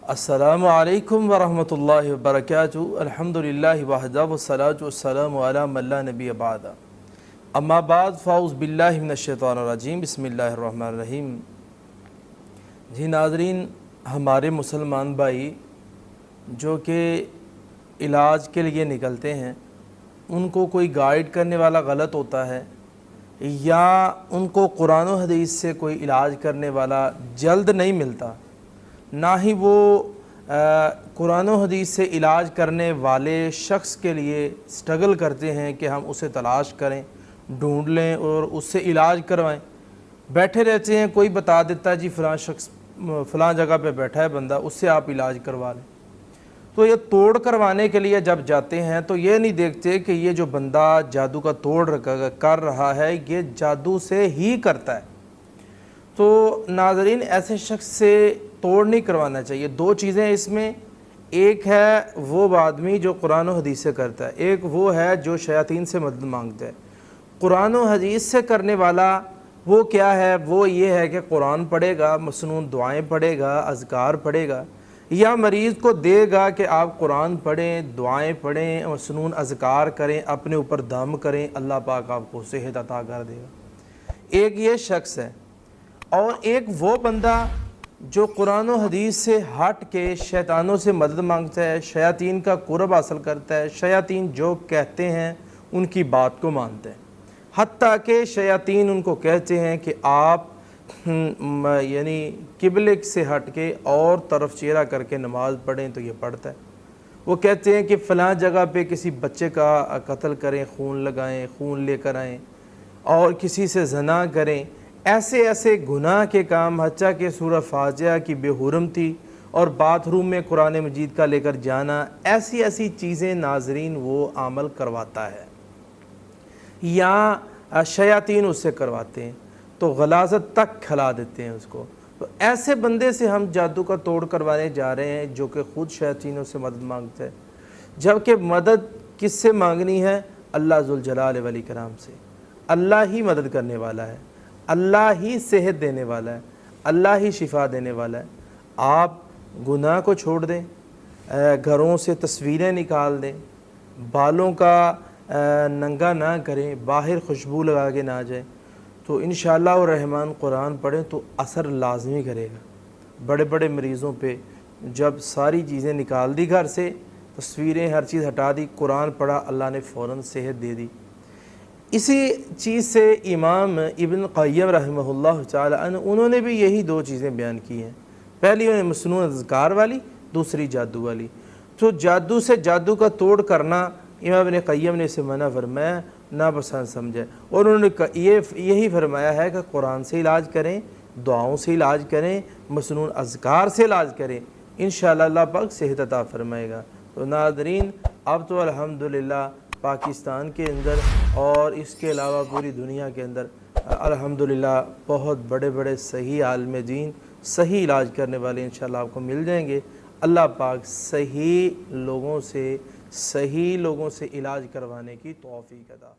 अस्सलामु अलैकुम वरहमतुल्लाहि वबरकातुहू। अल्हम्दुलिल्लाहि वहदा वस्सलातु वस्सलामु अला मन ला नबिय्य बअदा। अम्मा बाद फ़ाऊज़ु बिल्लाहि मिनश्शैतानिर रजीम। बिस्मिल्लाहिर रहमानिर रहीम। जी नाज़रीन, हमारे मुसलमान भाई जो कि इलाज के लिए निकलते हैं, उनको कोई गाइड करने वाला गलत होता है या उनको कुरान और हदीस से कोई इलाज करने वाला जल्द नहीं मिलता, ना ही वो कुरान और हदीस से इलाज करने वाले शख्स के लिए स्ट्रगल करते हैं कि हम उसे तलाश करें, ढूंढ लें और उससे इलाज करवाएं। बैठे रहते हैं, कोई बता देता है जी फ़लाँ शख्स फ़लाँ जगह पे बैठा है बंदा, उससे आप इलाज करवा लें। तो ये तोड़ करवाने के लिए जब जाते हैं तो ये नहीं देखते कि ये जो बंदा जादू का तोड़ कर रहा है ये जादू से ही करता है। तो नाज़रीन, ऐसे शख्स से तोड़ नहीं करवाना चाहिए। दो चीज़ें इसमें, एक है वो आदमी जो कुरान और हदीस से करता है, एक वो है जो शयातीन से मदद मांगता है। कुरान और हदीस से करने वाला वो क्या है, वो ये है कि कुरान पढ़ेगा, मसनून दुआएं पढ़ेगा, अज़कार पढ़ेगा, या मरीज़ को देगा कि आप कुरान पढ़ें, दुआएं पढ़ें, मसनून अज़कार करें, अपने ऊपर दम करें, अल्लाह पाक आपको सेहत अता कर देगा। एक ये शख्स है। और एक वो बंदा जो कुरान और हदीस से हट के शैतानों से मदद मांगता है, शयातीन का कुर्ब हासिल करता है, शयातीन जो कहते हैं उनकी बात को मानते हैं। हत्ता कि शयातीन उनको कहते हैं कि आप यानी किबले से हट के और तरफ चेहरा करके नमाज़ पढ़ें, तो ये पढ़ता है। वो कहते हैं कि फ़लाँ जगह पे किसी बच्चे का कत्ल करें, खून लगाएं, खून लेकर आएँ और किसी से ज़ना करें। ऐसे ऐसे गुनाह के काम, हत्ता कि सूरह फातिहा की बेहुरमती और बाथरूम में कुरान मजीद का लेकर जाना, ऐसी ऐसी चीज़ें नाज़रीन वो अमल करवाता है या शयातीन उससे करवाते हैं, तो गलाज़त तक खिला देते हैं उसको। तो ऐसे बंदे से हम जादू का तोड़ करवाने जा रहे हैं जो कि ख़ुद शयातीनों से मदद मांगता है, जबकि मदद किससे मांगनी है? अल्लाह ज़ुल जलाल वल इकराम से। अल्लाह ही मदद करने वाला है, अल्लाह ही सेहत देने वाला है, अल्लाह ही शिफा देने वाला है। आप गुनाह को छोड़ दें, घरों से तस्वीरें निकाल दें, बालों का नंगा ना करें, बाहर खुशबू लगा के ना जाएं, तो इंशाअल्लाह और रहमान कुरान पढ़ें तो असर लाजमी करेगा। बड़े बड़े मरीज़ों पे जब सारी चीज़ें निकाल दी, घर से तस्वीरें हर चीज़ हटा दी, कुरान पढ़ा, अल्लाह ने फ़ौरन सेहत दे दी। इसी चीज़ से इमाम इब्न क़य्यम रहमहुल्लाह ताला उन्होंने भी यही दो चीज़ें बयान की हैं। पहली उन्होंने मसनून अज़कार वाली, दूसरी जादू वाली। तो जादू से जादू का तोड़ करना इमाम इब्न क़य्यम ने इसे मना फरमाया, नापसंद समझा। और उन्होंने यही फरमाया है कि कुरान से इलाज करें, दुआओं से इलाज करें, मसनून अज़कार से इलाज करें, इंशाअल्लाह अल्लाह पाक सेहत अता फरमाएगा। तो नाज़रीन, अब तो अल्हम्दुलिल्लाह पाकिस्तान के अंदर और इसके अलावा पूरी दुनिया के अंदर अल्हम्दुलिल्लाह बहुत बड़े बड़े सही आलिम दीन, सही इलाज करने वाले इंशाअल्लाह आपको मिल जाएंगे। अल्लाह पाक सही लोगों से इलाज करवाने की तौफीक अता।